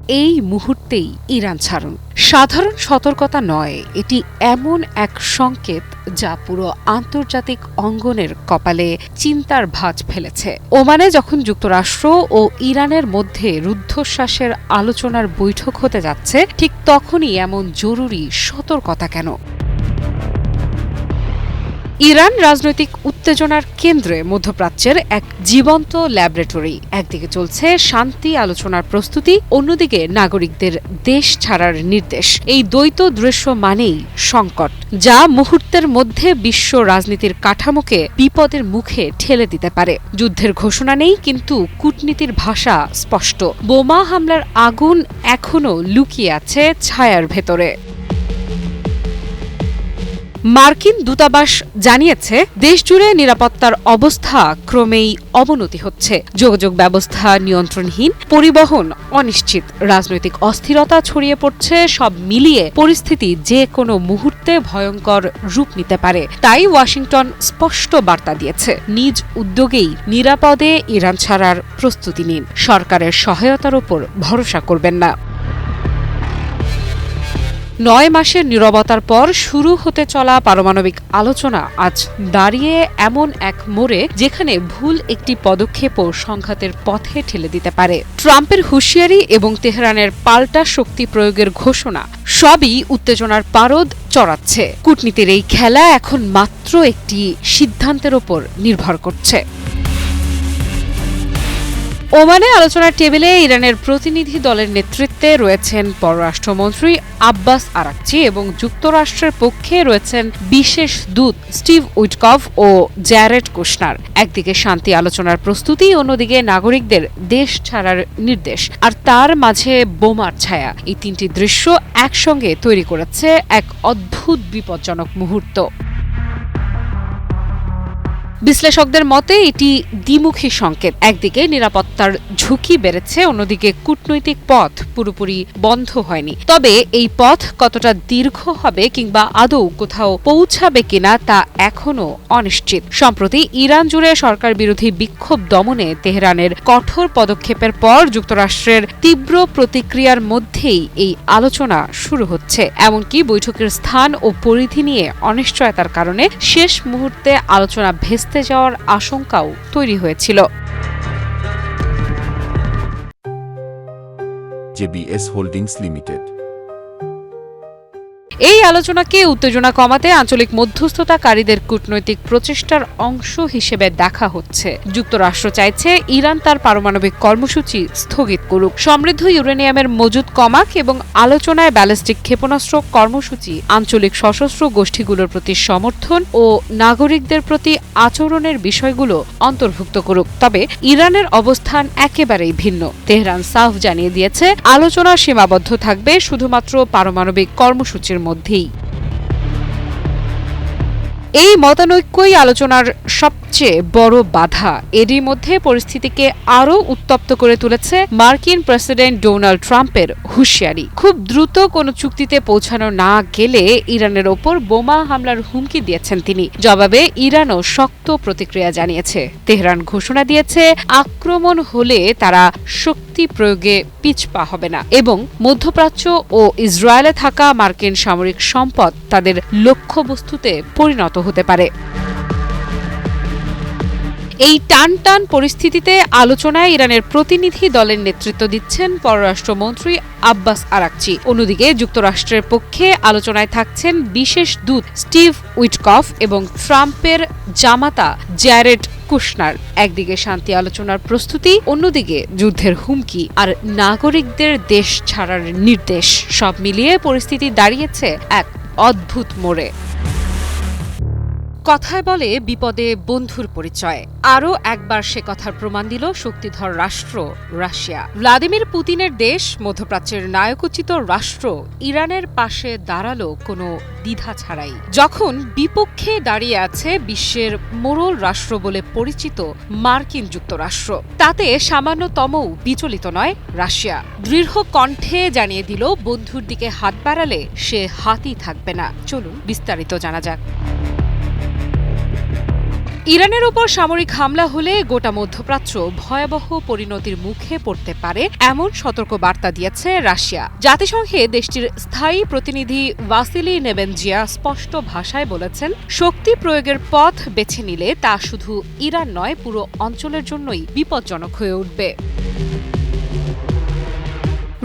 এই মুহূর্তেই ইরান ছাড়ুন। সাধারণ সতর্কতা নয়, এটি এমন এক সংকেত যা পুরো আন্তর্জাতিক অঙ্গনের কপালে চিন্তার ভাঁজ ফেলেছে। ওমানে যখন যুক্তরাষ্ট্র ও ইরানের মধ্যে রুদ্ধশ্বাসের আলোচনার বৈঠক হতে যাচ্ছে, ঠিক তখনই এমন জরুরি সতর্কতা কেন? ইরান রাজনৈতিক উত্তেজনার কেন্দ্রে মধ্যপ্রাচ্যের এক জীবন্ত ল্যাবরেটরি। একদিকে চলছে শান্তি আলোচনার প্রস্তুতি, অন্যদিকে নাগরিকদের দেশ ছাড়ার নির্দেশ। এই দ্বৈত দৃশ্য মানেই সংকট, যা মুহূর্তের মধ্যে বিশ্ব রাজনীতির কাঠামোকে বিপদের মুখে ঠেলে দিতে পারে। যুদ্ধের ঘোষণা নেই, কিন্তু কূটনীতির ভাষা স্পষ্ট। বোমা হামলার আগুন এখনও লুকিয়ে আছে ছায়ার ভেতরে। মার্কিন দূতাবাস জানিয়েছে, দেশজুড়ে নিরাপত্তার অবস্থা ক্রমেই অবনতি হচ্ছে। যোগাযোগ ব্যবস্থা নিয়ন্ত্রণহীন, পরিবহন অনিশ্চিত, রাজনৈতিক অস্থিরতা ছড়িয়ে পড়ছে। সব মিলিয়ে পরিস্থিতি যে কোনো মুহূর্তে ভয়ঙ্কর রূপ নিতে পারে। তাই ওয়াশিংটন স্পষ্ট বার্তা দিয়েছে, নিজ উদ্যোগেই নিরাপদে ইরান ছাড়ার প্রস্তুতি নিন, সরকারের সহায়তার ওপর ভরসা করবেন না। 9 মাসের নীরবতার পর শুরু হতে চলা পারমাণবিক আলোচনা আজ দাঁড়িয়ে এমন এক মোড়ে, যেখানে ভুল একটি পদক্ষেপও সংঘাতের পথে ঠেলে দিতে পারে। ট্রাম্পের হুঁশিয়ারি এবং তেহরানের পাল্টা শক্তি প্রয়োগের ঘোষণা সবই উত্তেজনার পারদ চড়াচ্ছে। কূটনীতির এই খেলা এখন মাত্র একটি সিদ্ধান্তের ওপর নির্ভর করছে। ওমানে আলোচনার টেবিলে ইরানের প্রতিনিধি দলের নেতৃত্বে রয়েছেন পররাষ্ট্রমন্ত্রী আব্বাস আরাকচি এবং যুক্তরাষ্ট্রের পক্ষে রয়েছেন বিশেষ দূত স্টিভ উইটকফ ও জ্যারেড কুশনার। একদিকে শান্তি আলোচনার প্রস্তুতি, অন্যদিকে নাগরিকদের দেশ ছাড়ার নির্দেশ, আর তার মাঝে বোমার ছায়া। এই তিনটি দৃশ্য একসঙ্গে তৈরি করেছে এক অদ্ভুত বিপজ্জনক মুহূর্ত। বিশ্লেষকদের মতে এটি দ্বিমুখী সংকেত। একদিকে নিরাপত্তার ঝুঁকি বেড়েছে, অন্যদিকে কূটনৈতিক পথ পুরোপুরি বন্ধ হয়নি। তবে এই পথ কতটা দীর্ঘ হবে কিংবা আদৌ কোথাও পৌঁছাবে কিনা তা এখনও অনিশ্চিত। সম্প্রতি ইরান জুড়ে সরকার বিরোধী বিক্ষোভ দমনে তেহরানের কঠোর পদক্ষেপের পর যুক্তরাষ্ট্রের তীব্র প্রতিক্রিয়ার মধ্যেই এই আলোচনা শুরু হচ্ছে। এমনকি বৈঠকের স্থান ও পরিধি নিয়ে অনিশ্চয়তার কারণে শেষ মুহূর্তে আলোচনা ভেস্তে যাওয়ার আশঙ্কাও তৈরি হয়েছিল। জেবিএস হোল্ডিংস লিমিটেড এই আলোচনাকে উত্তেজনা কমাতে আঞ্চলিক মধ্যস্থতাকারীদের কূটনৈতিক প্রচেষ্টার অংশ হিসেবে দেখা হচ্ছে। যুক্তরাষ্ট্র চাইছে ইরান তার পারমাণবিক কর্মসূচি স্থগিত করুক, সমৃদ্ধ ইউরেনিয়ামের মজুদ কমাক এবং আলোচনায় ব্যালিস্টিক ক্ষেপণাস্ত্র কর্মসূচি, আঞ্চলিক সশস্ত্র গোষ্ঠীগুলোর প্রতি সমর্থন ও নাগরিকদের প্রতি আচরণের বিষয়গুলো অন্তর্ভুক্ত করুক। তবে ইরানের অবস্থান একেবারেই ভিন্ন। তেহরান সাফ জানিয়ে দিয়েছে, আলোচনা সীমাবদ্ধ থাকবে শুধুমাত্র পারমাণবিক কর্মসূচির মধ্যেই। এই মতানৈক্যই আলোচনার সবচেয়ে বড় বাধা। এরই মধ্যে পরিস্থিতিকে আরও উত্তপ্ত করে তুলেছে মার্কিন প্রেসিডেন্ট ডোনাল্ড ট্রাম্পের হুঁশিয়ারি। খুব দ্রুত কোনো চুক্তিতে পৌঁছানো না গেলে ইরানের ওপর বোমা হামলার হুমকি দিয়েছেন তিনি। জবাবে ইরানও শক্ত প্রতিক্রিয়া জানিয়েছে। তেহরান ঘোষণা দিয়েছে, আক্রমণ হলে তারা শক্তি প্রয়োগে পিছপা হবে না এবং মধ্যপ্রাচ্য ও ইসরায়েলে থাকা মার্কিন সামরিক সম্পদ তাদের লক্ষ্যবস্তুতে পরিণত হতে পারে। এই টানটান পরিস্থিতিতে আলোচনায় ইরানের প্রতিনিধি দলের নেতৃত্ব দিচ্ছেন পররাষ্ট্রমন্ত্রী আব্বাস আরাকচি। অন্যদিকে যুক্তরাষ্ট্রের পক্ষে আলোচনায় থাকছেন বিশেষ দূত স্টিভ উইটকফ এবং ট্রাম্পের জামাতা জ্যারেড কুশনার। একদিকে শান্তি আলোচনার প্রস্তুতি, অন্যদিকে যুদ্ধের হুমকি আর নাগরিকদের দেশ ছাড়ার নির্দেশ। সব মিলিয়ে পরিস্থিতি দাঁড়িয়েছে এক অদ্ভুত মোড়ে। কথায় বলে বিপদে বন্ধুর পরিচয়। আরও একবার সে কথার প্রমাণ দিল শক্তিধর রাষ্ট্র রাশিয়া। ভ্লাদিমির পুতিনের দেশ, মধ্যপ্রাচ্যের নায়কোচিত রাষ্ট্র ইরানের পাশে দাঁড়ালো কোনো দ্বিধা ছাড়াই। যখন বিপক্ষে দাঁড়িয়ে আছে বিশ্বের মোড়ল রাষ্ট্র বলে পরিচিত মার্কিন যুক্তরাষ্ট্র, তাতে সামান্যতমও বিচলিত নয় রাশিয়া। দৃঢ় কণ্ঠে জানিয়ে দিল, বন্ধুর দিকে হাত বাড়ালে সে হাতই থাকবে না। চলুন বিস্তারিত জানা যাক। ইরানের উপর সামরিক হামলা হলে গোটা মধ্যপ্রাচ্য ভয়াবহ পরিণতির মুখে পড়তে পারে এমন সতর্ক বার্তা দিয়েছে রাশিয়া। জাতিসংঘে দেশটির স্থায়ী প্রতিনিধি ভাসিলি নেবেনজিয়া স্পষ্ট ভাষায় বলেছেন, শক্তি প্রয়োগের পথ বেছে নিলে তা শুধু ইরান নয়, পুরো অঞ্চলের জন্যই বিপজ্জনক হয়ে উঠবে।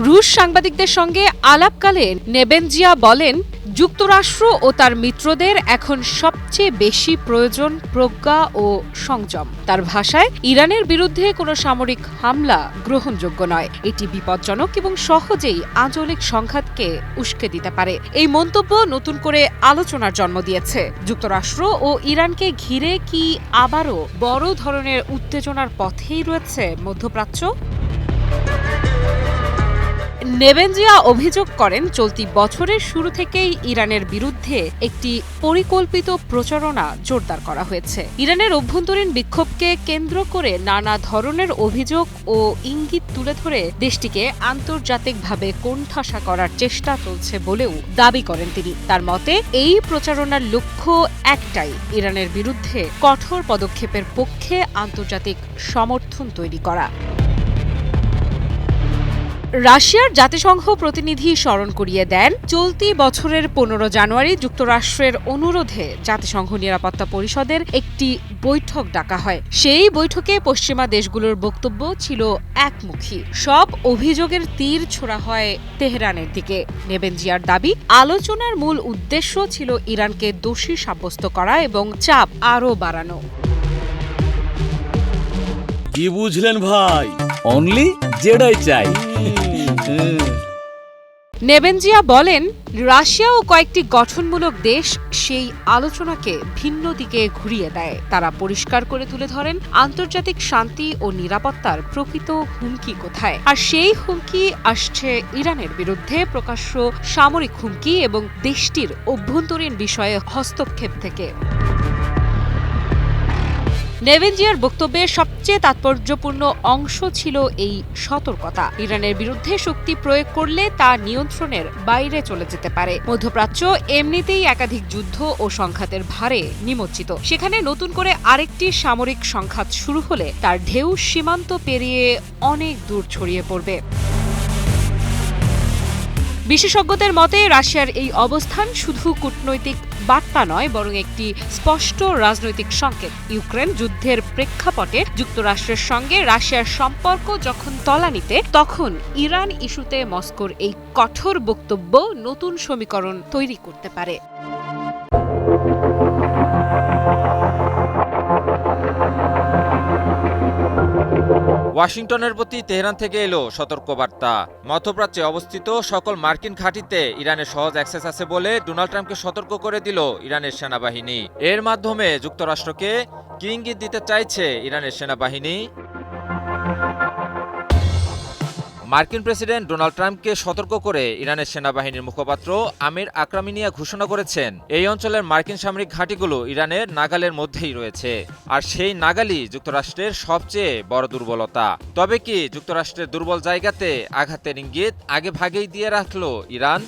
রুশ সাংবাদিকদের সঙ্গে আলাপকালে নেবেনজিয়া বলেন, যুক্তরাষ্ট্র ও তার মিত্রদের এখন সবচেয়ে বেশি প্রয়োজন প্রজ্ঞা ও সংযম। তার ভাষায়, ইরানের বিরুদ্ধে কোনো সামরিক হামলা গ্রহণযোগ্য নয়। এটি বিপজ্জনক এবং সহজেই আঞ্চলিক সংঘাতকে উস্কে দিতে পারে। এই মন্তব্য নতুন করে আলোচনার জন্ম দিয়েছে। যুক্তরাষ্ট্র ও ইরানকে ঘিরে কি আবারও বড় ধরনের উত্তেজনার পথেই রয়েছে মধ্যপ্রাচ্য? নেবেনজিয়া অভিযোগ করেন, চলতি বছরের শুরু থেকেই ইরানের বিরুদ্ধে একটি পরিকল্পিত প্রচারণা জোরদার করা হয়েছে। ইরানের অভ্যন্তরীণ বিক্ষোভকে কেন্দ্র করে নানা ধরনের অভিযোগ ও ইঙ্গিত তুলে ধরে দেশটিকে আন্তর্জাতিকভাবে কোণঠাসা করার চেষ্টা চলছে বলেও দাবি করেন তিনি। তার মতে, এই প্রচারণার লক্ষ্য একটাই, ইরানের বিরুদ্ধে কঠোর পদক্ষেপের পক্ষে আন্তর্জাতিক সমর্থন তৈরি করা। রাশিয়ার জাতিসংঘ প্রতিনিধি স্মরণ করিয়ে দেন, চলতি বছরের 15 জানুয়ারি যুক্তরাষ্ট্রের অনুরোধে জাতিসংঘ নিরাপত্তা পরিষদের একটি বৈঠক ডাকা হয়। সেই বৈঠকে পশ্চিমা দেশগুলোর বক্তব্য ছিল একমুখী। সব অভিযোগের তীর ছোড়া হয় তেহরানের দিকে। নেবেনজিয়ার দাবি, আলোচনার মূল উদ্দেশ্য ছিল ইরানকে দোষী সাব্যস্ত করা এবং চাপ আরও বাড়ানো। কি বুঝলেন ভাই? অনলি যেটাই চাই। নেবেনজিয়া বলেন, রাশিয়া ও কয়েকটি গঠনমূলক দেশ সেই আলোচনাকে ভিন্ন দিকে ঘুরিয়ে দেয়। তারা পরিষ্কার করে তুলে ধরেন আন্তর্জাতিক শান্তি ও নিরাপত্তার প্রকৃত হুমকি কোথায়। আর সেই হুমকি আসছে ইরানের বিরুদ্ধে প্রকাশ্য সামরিক হুমকি এবং দেশটির অভ্যন্তরীণ বিষয়ে হস্তক্ষেপ থেকে। নেবেনজিয়ার বক্তব্যের সবচেয়ে তাৎপর্যপূর্ণ অংশ ছিল এই সতর্কতা। ইরানের বিরুদ্ধে শক্তি প্রয়োগ করলে তা নিয়ন্ত্রণের বাইরে চলে যেতে পারে। মধ্যপ্রাচ্য এমনিতেই একাধিক যুদ্ধ ও সংঘাতের ভারে নিমজ্জিত। সেখানে নতুন করে আরেকটি সামরিক সংঘাত শুরু হলে তার ঢেউ সীমান্ত পেরিয়ে অনেক দূর ছড়িয়ে পড়বে। বিশেষজ্ঞদের মতে, রাশিয়ার এই অবস্থান শুধু কূটনৈতিক বার্তা নয়, বরং একটি স্পষ্ট রাজনৈতিক সংকেত। ইউক্রেন যুদ্ধের প্রেক্ষাপটে যুক্তরাষ্ট্রের সঙ্গে রাশিয়ার সম্পর্ক যখন তলানিতে, তখন ইরান ইস্যুতে মস্কোর এই কঠোর বক্তব্য নতুন সমীকরণ তৈরি করতে পারে। ওয়াশিংটনের প্রতি তেহরান থেকে এলো সতর্কবার্তা। মধ্যপ্রাচ্যে অবস্থিত সকল মার্কিন ঘাঁটিতে ইরানের সহজ অ্যাক্সেস আছে বলে ডোনাল্ড ট্রাম্পকে সতর্ক করে দিল ইরানের সেনাবাহিনী। এর মাধ্যমে যুক্তরাষ্ট্রকে কি ইঙ্গিত দিতে চাইছে ইরানের সেনাবাহিনী? মার্কিন প্রেসিডেন্ট ডোনাল্ড ট্রাম্পকে সতর্ক করে ইরানের সেনাবাহিনীর মুখপাত্র আমির আকরামিনিয়া ঘোষণা করেছেন, এই অঞ্চলের মার্কিন সামরিক ঘাঁটিগুলো ইরানের নাগালের মধ্যেই রয়েছে। আর সেই নাগালই যুক্তরাষ্ট্রের সবচেয়ে বড় দুর্বলতা। তবে কি যুক্তরাষ্ট্রের দুর্বল জায়গাতে আঘাতের ইঙ্গিত আগে ভাগেই দিয়ে রাখলো ইরান?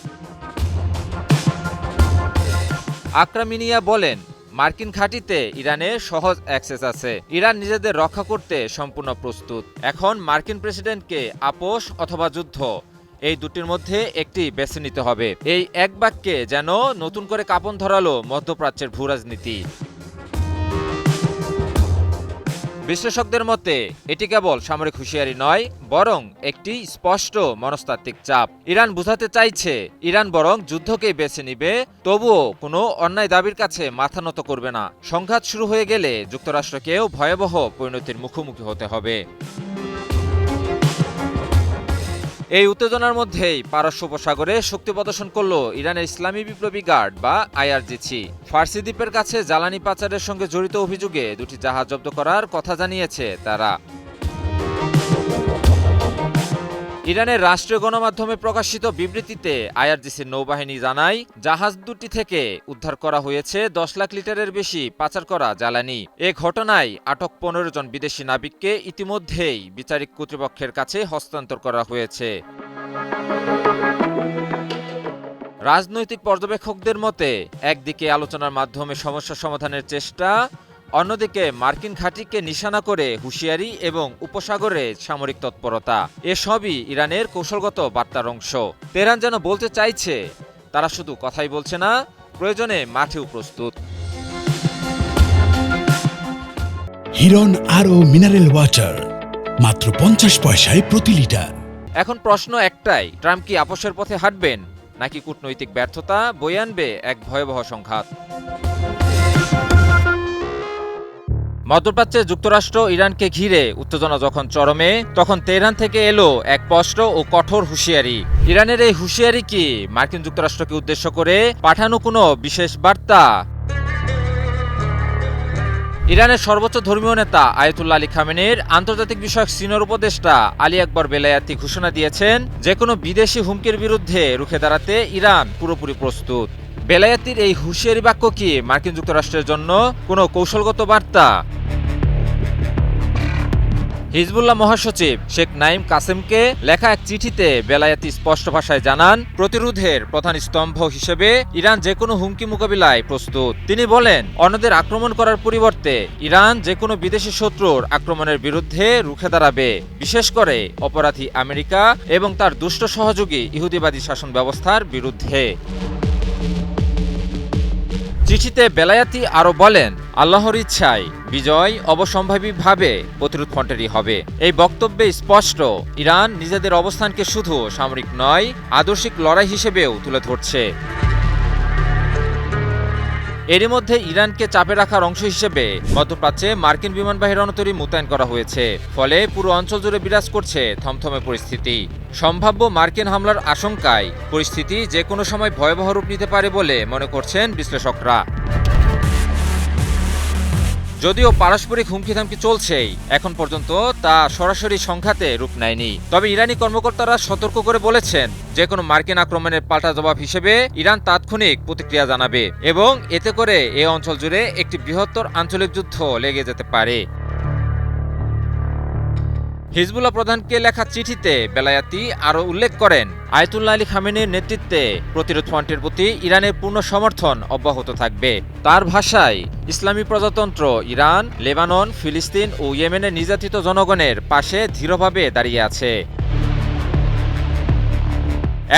আকরামিনিয়া বলেন, মার্কিন ঘাঁটিতে ইরানের সহজ অ্যাক্সেস আছে। ইরান নিজেদের রক্ষা করতে সম্পূর্ণ প্রস্তুত। এখন মার্কিন প্রেসিডেন্টকে আপোষ অথবা যুদ্ধ, এই দুটির মধ্যে একটি বেছে নিতে হবে। এই এক বাক্যে যেন নতুন করে কাঁপন ধরালো মধ্যপ্রাচ্যের ভূরাজনীতি। বিশ্লেষকদের মতে এটি কেবল সামরিক হুঁশিয়ারি নয়, বরং একটি স্পষ্ট মনস্তাত্ত্বিক চাপ। ইরান বোঝাতে চাইছে, ইরান বরং যুদ্ধকেই বেছে নিবে, তবুও কোনো অন্যায় দাবির কাছে মাথা নত করবে না। সংঘাত শুরু হয়ে গেলে যুক্তরাষ্ট্রকেও ভয়াবহ পরিণতির মুখোমুখি হতে হবে। এই উত্তেজনার মধ্যেই পারস্য উপসাগরে শক্তি প্রদর্শন করল ইরানের ইসলামী বিপ্লবী গার্ড বা আইআরজিসি। ফার্সি দ্বীপের কাছে জ্বালানি পাচারের সঙ্গে জড়িত অভিযোগে দুটি জাহাজ জব্দ করার কথা জানিয়েছে তারা। ইরানের রাষ্ট্রীয় গণমাধ্যমে প্রকাশিত বিবৃতিতে আইআরজিসির নৌবাহিনী জানায়, জাহাজ দুটি থেকে উদ্ধার করা হয়েছে 10 লাখ লিটারের বেশি পাচার করা জ্বালানি। এ ঘটনায় আটক 15 জন বিদেশি নাবিককে ইতিমধ্যেই বিচারিক কর্তৃপক্ষের কাছে হস্তান্তর করা হয়েছে। রাজনৈতিক পর্যবেক্ষকদের মতে, একদিকে আলোচনার মাধ্যমে সমস্যা সমাধানের চেষ্টা, অন্যদিকে মার্কিন ঘাঁটিকে নিশানা করে হুঁশিয়ারি এবং উপসাগরে সামরিক তৎপরতা এসবই ইরানের কৌশলগত বার্তার অংশ। তেহরান যেন বলতে চাইছে তারা শুধু কথাই বলছে না, প্রয়োজনে মাঠেও প্রস্তুত। হিরন আরও মিনারেল ওয়াটার মাত্র 50 পয়সায় প্রতি লিটার। এখন প্রশ্ন একটাই, ট্রাম্প কি আপোষের পথে হাঁটবেন নাকি কূটনৈতিক ব্যর্থতা বয়ে আনবে এক ভয়াবহ সংঘাত? মধ্যপ্রাচ্যে যুক্তরাষ্ট্র ইরানকে ঘিরে উত্তেজনা যখন চরমে, তখন তেহরান থেকে এলো এক স্পষ্ট ও কঠোর হুঁশিয়ারি। ইরানের এই হুঁশিয়ারি কি মার্কিন যুক্তরাষ্ট্রকে উদ্দেশ্য করে পাঠানো কোনো বিশেষ বার্তা? ইরানের সর্বোচ্চ ধর্মীয় নেতা আয়াতুল্লাহ আলী খামেনির আন্তর্জাতিক বিষয়ক সিনিয়র উপদেষ্টা আলী আকবর বেলায়াতি ঘোষণা দিয়েছেন, যে কোনো বিদেশি হুমকির বিরুদ্ধে রুখে দাঁড়াতে ইরান পুরোপুরি প্রস্তুত। বেলায়াতির এই হুঁশিয়ারি বাক্য কি মার্কিন যুক্তরাষ্ট্রের জন্য কোনো কৌশলগত বার্তা? হিজবুল্লাহ মহাসচিব শেখ নাঈম কাসেমকে লেখা এক চিঠিতে বেলায়াতি স্পষ্ট ভাষায় জানান, প্রতিরোধের প্রধান স্তম্ভ হিসেবে ইরান যে কোনো হুমকি মোকাবিলায় প্রস্তুত। তিনি বলেন, অন্যদের আক্রমণ করার পরিবর্তে ইরান যে কোনো বিদেশি শত্রুর আক্রমণের বিরুদ্ধে রুখে দাঁড়াবে, বিশেষ করে অপরাধী আমেরিকা এবং তার দুষ্ট সহযোগী ইহুদিবাদী শাসন ব্যবস্থার বিরুদ্ধে। চিঠিতে বেলায়াতি আরও বলেন, আল্লাহর ইচ্ছায় বিজয় অবসম্ভাবীভাবে প্রতিরোধ ফ্রন্টেরই হবে। এই বক্তব্যে স্পষ্ট, ইরান নিজেদের অবস্থানকে শুধু সামরিক নয়, আদর্শিক লড়াই হিসেবেও তুলে ধরছে। এরই মধ্যে ইরানকে চাপে রাখার অংশ হিসেবে মধ্যপ্রাচ্যে মার্কিন বিমানবাহী রণতরী মোতায়েন করা হয়েছে। ফলে পুরো অঞ্চল জুড়ে বিরাজ করছে থমথমে পরিস্থিতি। সম্ভাব্য মার্কিন হামলার আশঙ্কায় পরিস্থিতি যে কোনো সময় ভয়াবহ রূপ নিতে পারে বলে মনে করছেন বিশ্লেষকরা। যদিও পারস্পরিক হুমকি-ধামকি চলছেই, এখন পর্যন্ত তা সরাসরি সংঘাতে রূপ নেয়নি। তবে ইরানি কর্মকর্তারা সতর্ক করে বলেছেন, যে কোনো মার্কিন আক্রমণের পাল্টা জবাব হিসেবে ইরান তাৎক্ষণিক প্রতিক্রিয়া জানাবে এবং এতে করে এ অঞ্চল জুড়ে একটি বৃহত্তর আঞ্চলিক যুদ্ধ লেগে যেতে পারে। হিজবুল্লাহ প্রধানকে লেখা চিঠিতে বেলায়াতি আরও উল্লেখ করেন, আয়াতুল্লাহ আলী খামেনির নেতৃত্বে প্রতিরোধ ফ্রন্টের প্রতি ইরানের পূর্ণ সমর্থন অব্যাহত থাকবে। তার ভাষায়, ইসলামী প্রজাতন্ত্র ইরান, লেবানন, ফিলিস্তিন ও ইয়েমেনের নির্যাতিত জনগণের পাশে দৃঢ়ভাবে দাঁড়িয়ে আছে।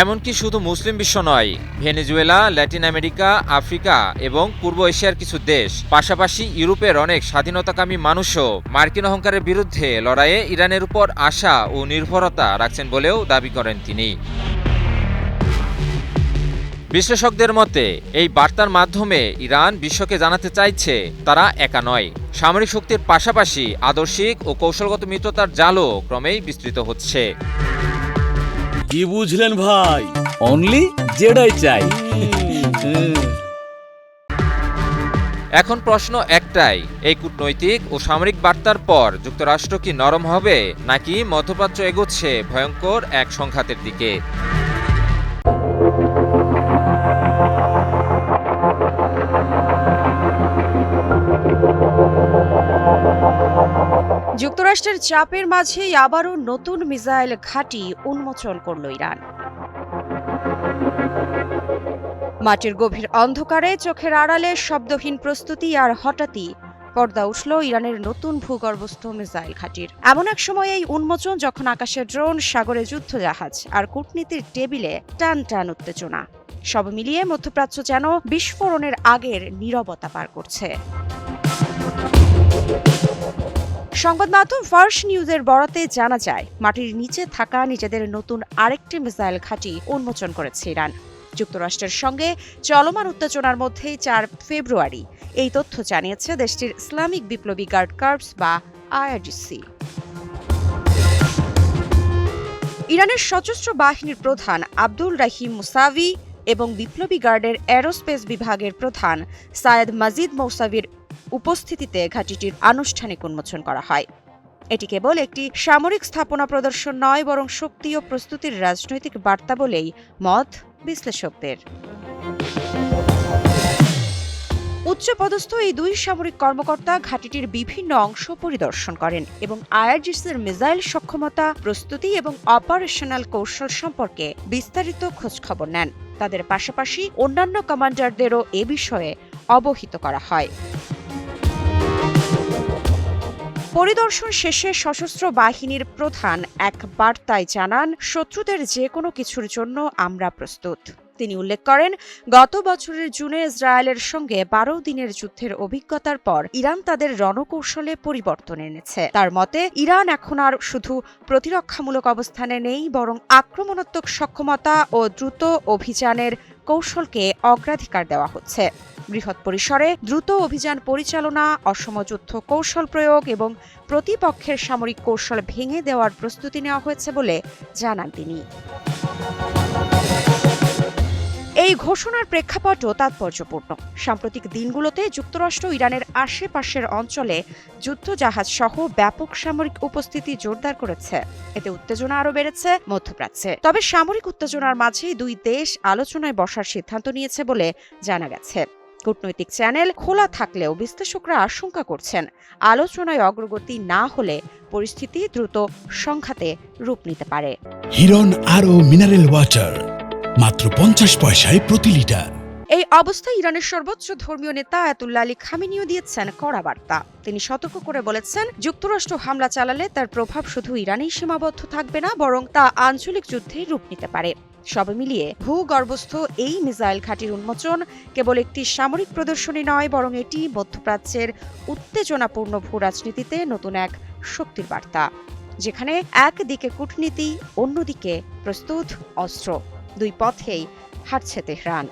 এমনকি শুধু মুসলিম বিশ্ব নয়, ভেনেজুয়েলা, ল্যাটিন আমেরিকা, আফ্রিকা এবং পূর্ব এশিয়ার কিছু দেশ, পাশাপাশি ইউরোপের অনেক স্বাধীনতাকামী মানুষও মার্কিন অহংকারের বিরুদ্ধে লড়াইয়ে ইরানের উপর আশা ও নির্ভরতা রাখছেন বলেও দাবি করেন তিনি। বিশ্লেষকদের মতে, এই বার্তার মাধ্যমে ইরান বিশ্বকে জানাতে চাইছে তারা একা নয়। সামরিক শক্তির পাশাপাশি আদর্শিক ও কৌশলগত মিত্রতার জালও ক্রমেই বিস্তৃত হচ্ছে। কি বুঝলেন ভাই? অনলি যেটাই চাই। এখন প্রশ্ন একটাই, এই কূটনৈতিক ও সামরিক বার্তার পর যুক্তরাষ্ট্র কি নরম হবে নাকি মধ্যপ্রাচ্য এগোচ্ছে ভয়ঙ্কর এক সংঘাতের দিকে? যুক্তরাষ্ট্রের চাপের মাঝেই আবারও নতুন মিসাইল ঘাঁটি উন্মোচন করল ইরান। মাটির গভীর অন্ধকারে চোখের আড়ালে শব্দহীন প্রস্তুতি, আর হঠাৎই পর্দা উঠল ইরানের নতুন ভূগর্ভস্থ মিসাইল ঘাঁটির। এমন এক সময় এই উন্মোচন যখন আকাশে ড্রোন, সাগরে যুদ্ধজাহাজ আর কূটনীতির টেবিলে টান টান উত্তেজনা, সব মিলিয়ে মধ্যপ্রাচ্য যেন বিস্ফোরণের আগের নীরবতা পার করছে। সংবাদ মাধ্যম ফার্স্ট নিউজের বরাতে জানা যায়, মাটির নিচে থাকা নিজেদের নতুন আরেকটি মিসাইল ঘাঁটি উন্মোচন করেছে ইরান। যুক্তরাষ্ট্রের সঙ্গে চলমান উত্তেজনার মধ্যেই 4 ফেব্রুয়ারি এই তথ্য জানিয়েছে দেশটির ইসলামিক বিপ্লবী গার্ড কর্পস বা আইআরজিসি। ইরানের সশস্ত্র বাহিনীর প্রধান আব্দুল রাহিম মুসাভি এবং বিপ্লবী গার্ডের এরোস্পেস বিভাগের প্রধান সায়েদ মাজিদ মৌসাভির উপস্থিতিতে ঘাঁটিটির আনুষ্ঠানিক উন্মোচন করা হয়। এটি কেবল একটি সামরিক স্থাপনা প্রদর্শন নয়, বরং শক্তি ও প্রস্তুতির রাজনৈতিক বার্তা বলেই মত বিশ্লেষকদের। উচ্চপদস্থ এই 2 সামরিক কর্মকর্তা ঘাঁটিটির বিভিন্ন অংশ পরিদর্শন করেন এবং আইআরজিসির মিসাইল সক্ষমতা, প্রস্তুতি এবং অপারেশনাল কৌশল সম্পর্কে বিস্তারিত খোঁজখবর নেন। তাদের পাশাপাশি অন্যান্য কমান্ডারদেরও এ বিষয়ে অবহিত করা হয়। পরিদর্শন শেষে সশস্ত্র বাহিনীর প্রধান এক বার্তায় জানান, শত্রুদের যে কোনো কিছুর জন্য আমরা প্রস্তুত। তিনি উল্লেখ করেন, গত বছরের জুনে ইসরায়েলের সঙ্গে 12 দিনের যুদ্ধের অভিজ্ঞতার পর ইরান তাদের রণকৌশলে পরিবর্তন এনেছে। তার মতে, ইরান এখন আর শুধু প্রতিরক্ষামূলক অবস্থানে নেই, বরং আক্রমণাত্মক সক্ষমতা ও দ্রুত অভিযানের কৌশলকে অগ্রাধিকার দেওয়া হচ্ছে। বৃহৎ পরিসরে দ্রুত অভিযান পরিচালনা, অসম যুদ্ধ কৌশল প্রয়োগ এবং প্রতিপক্ষের সামরিক কৌশল ভেঙে দেওয়ার প্রস্তুতি নেওয়া হয়েছে বলে জানান তিনি। এই ঘোষণার প্রেক্ষাপটও তাৎপর্যপূর্ণ। সাম্প্রতিক দিনগুলোতে যুক্তরাষ্ট্র ইরানের আশেপাশের অঞ্চলে যুদ্ধজাহাজ সহ ব্যাপক সামরিক উপস্থিতি জোরদার করেছে। এতে উত্তেজনা আরও বেড়েছে মধ্যপ্রাচ্যে। তবে সামরিক উত্তেজনার মাঝেই দুই দেশ আলোচনায় বসার সিদ্ধান্ত নিয়েছে বলে জানা গেছে। কূটনৈতিক চ্যানেল খোলা থাকলেও বিশ্লেষকরা আশঙ্কা করছেন, আলোচনায় অগ্রগতি না হলে পরিস্থিতি দ্রুত সংঘাতে রূপ নিতে পারে। হিরন আরও মিনারেল ওয়াটার মাত্র 50 পয়সায় প্রতি লিটার। এই অবস্থায় ইরানের সর্বোচ্চ ধর্মীয় নেতা আয়াতুল্লাহ আলী খামেনিও দিয়েছেন কড়া বার্তা। তিনি সতর্ক করে বলেছেন, যুক্তরাষ্ট্র হামলা চালালে তার প্রভাব শুধু ইরানেই সীমাবদ্ধ থাকবে না, বরং তা আঞ্চলিক যুদ্ধে রূপ নিতে পারে। সব মিলিয়ে ভূগর্ভস্থ এই মিসাইল ঘাঁটির উন্মোচন কেবল একটি সামরিক প্রদর্শনী নয়, বরং এটি মধ্যপ্রাচ্যের উত্তেজনাপূর্ণ ভূ রাজনীতিতে নতুন এক শক্তির বার্তা, যেখানে একদিকে কূটনীতি, অন্যদিকে প্রস্তুত অস্ত্র। দুই পথেই হাঁটছে তেহরান।